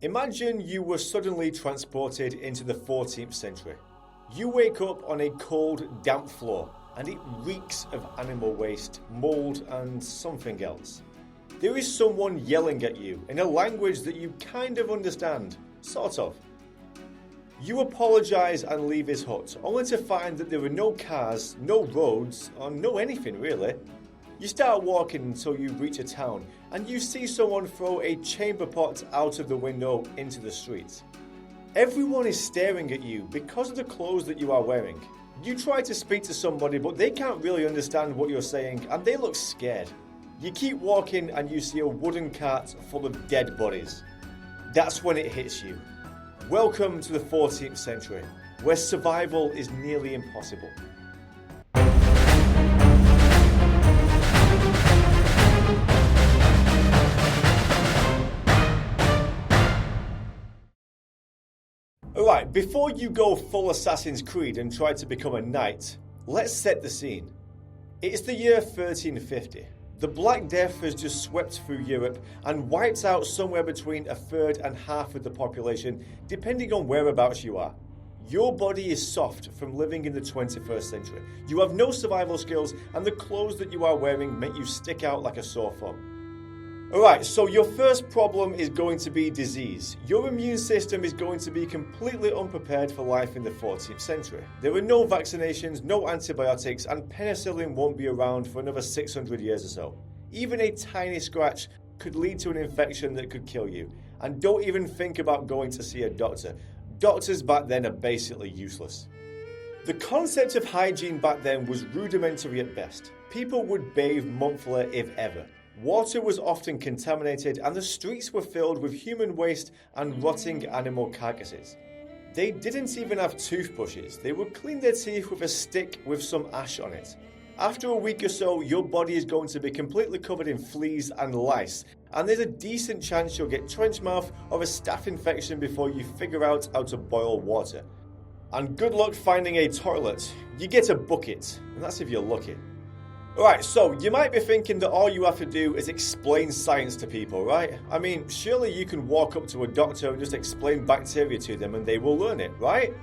Imagine you were suddenly transported into the 14th century. You wake up on a cold, damp floor, and it reeks of animal waste, mould, and something else. There is someone yelling at you in a language that you kind of understand, sort of. You apologise and leave his hut, only to find that there are no cars, no roads, or no anything really. You start walking until you reach a town, and you see someone throw a chamber pot out of the window into the street. Everyone is staring at you because of the clothes that you are wearing. You try to speak to somebody, but they can't really understand what you're saying, and they look scared. You keep walking and you see a wooden cart full of dead bodies. That's when it hits you. Welcome to the 14th century, where survival is nearly impossible. Alright, before you go full Assassin's Creed and try to become a knight, let's set the scene. It's the year 1350. The Black Death has just swept through Europe and wiped out somewhere between a third and half of the population, depending on whereabouts you are. Your body is soft from living in the 21st century. You have no survival skills, and the clothes that you are wearing make you stick out like a sore thumb. Alright, so your first problem is going to be disease. Your immune system is going to be completely unprepared for life in the 14th century. There are no vaccinations, no antibiotics, and penicillin won't be around for another 600 years or so. Even a tiny scratch could lead to an infection that could kill you. And don't even think about going to see a doctor. Doctors back then are basically useless. The concept of hygiene back then was rudimentary at best. People would bathe monthly, if ever. Water was often contaminated, and the streets were filled with human waste and rotting animal carcasses. They didn't even have toothbrushes. They would clean their teeth with a stick with some ash on it. After a week or so, your body is going to be completely covered in fleas and lice, and there's a decent chance you'll get trench mouth or a staph infection before you figure out how to boil water. And good luck finding a toilet. You get a bucket, and that's if you're lucky. Alright, so you might be thinking that all you have to do is explain science to people, right? I mean, surely you can walk up to a doctor and just explain bacteria to them and they will learn it, right?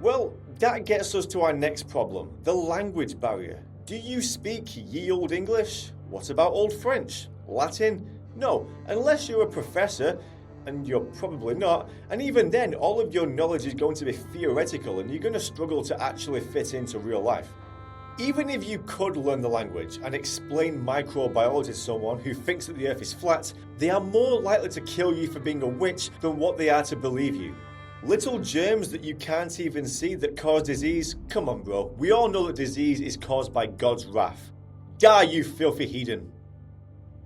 Well, that gets us to our next problem, the language barrier. Do you speak ye olde English? What about Old French? Latin? No, unless you're a professor, and you're probably not, and even then all of your knowledge is going to be theoretical and you're going to struggle to actually fit into real life. Even if you could learn the language and explain microbiology to someone who thinks that the earth is flat, they are more likely to kill you for being a witch than what they are to believe you. Little germs that you can't even see that cause disease? Come on bro, we all know that disease is caused by God's wrath. Die you filthy heathen.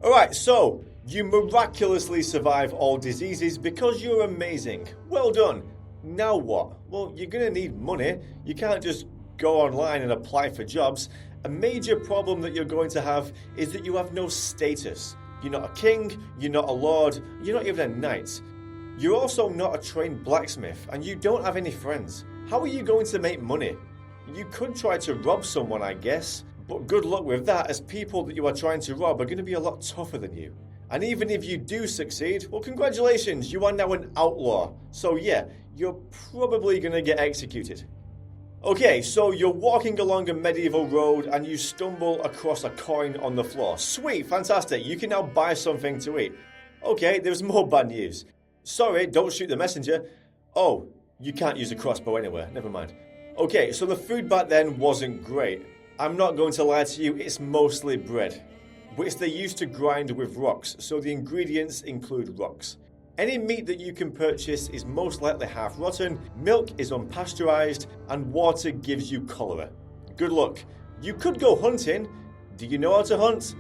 Alright, so you miraculously survive all diseases because you're amazing. Well done. Now what? Well, you're gonna need money. You can't just go online and apply for jobs. A major problem that you're going to have is that you have no status. You're not a king, you're not a lord, you're not even a knight. You're also not a trained blacksmith, and you don't have any friends. How are you going to make money? You could try to rob someone, I guess, but good luck with that, as people that you are trying to rob are going to be a lot tougher than you. And even if you do succeed, well, congratulations, you are now an outlaw. So yeah, you're probably going to get executed. Okay, so you're walking along a medieval road and you stumble across a coin on the floor. Sweet, fantastic, you can now buy something to eat. Okay, there's more bad news. Sorry, don't shoot the messenger. Oh, you can't use a crossbow anywhere, never mind. Okay, so the food back then wasn't great. I'm not going to lie to you, it's mostly bread, which they used to grind with rocks, so the ingredients include rocks. Any meat that you can purchase is most likely half rotten, milk is unpasteurized, and water gives you cholera. Good luck. You could go hunting. Do you know how to hunt?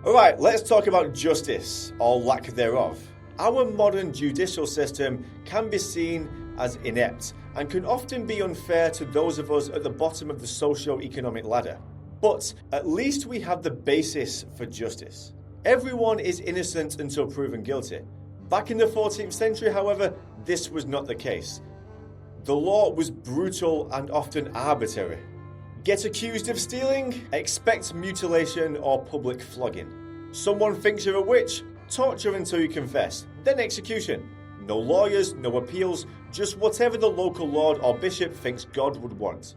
Alright, let's talk about justice, or lack thereof. Our modern judicial system can be seen as inept, and can often be unfair to those of us at the bottom of the socio-economic ladder. But at least we have the basis for justice. Everyone is innocent until proven guilty. Back in the 14th century, however, this was not the case. The law was brutal and often arbitrary. Get accused of stealing? Expect mutilation or public flogging. Someone thinks you're a witch? torture until you confess, then execution. No lawyers, no appeals, just whatever the local lord or bishop thinks God would want.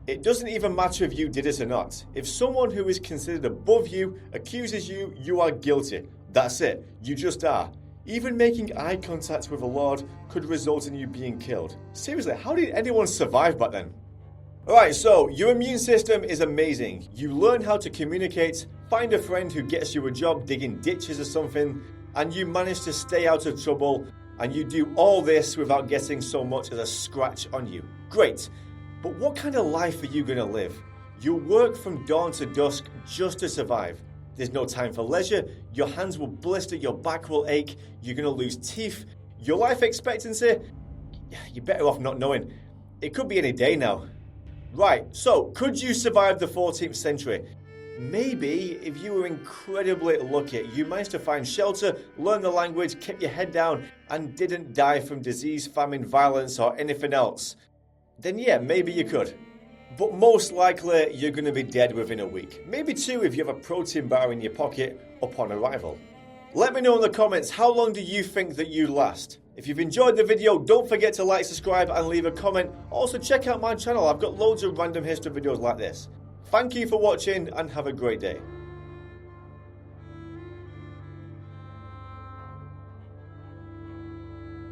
It doesn't even matter if you did it or not. If someone who is considered above you accuses you, you are guilty. That's it, you just are. Even making eye contact with a lord could result in you being killed. Seriously, how did anyone survive back then? Alright, so your immune system is amazing. You learn how to communicate, find a friend who gets you a job digging ditches or something, and you manage to stay out of trouble, and you do all this without getting so much as a scratch on you. Great. But what kind of life are you going to live? You'll work from dawn to dusk just to survive. There's no time for leisure, your hands will blister, your back will ache, you're going to lose teeth. Your life expectancy? You're better off not knowing. It could be any day now. Right, so could you survive the 14th century? Maybe if you were incredibly lucky, you managed to find shelter, learn the language, kept your head down, and didn't die from disease, famine, violence, or anything else. Then yeah, maybe you could. But most likely, you're going to be dead within a week. Maybe 2 if you have a protein bar in your pocket upon arrival. Let me know in the comments, how long do you think that you last? If you've enjoyed the video, don't forget to like, subscribe, and leave a comment. Also, check out my channel. I've got loads of random history videos like this. Thank you for watching, and have a great day.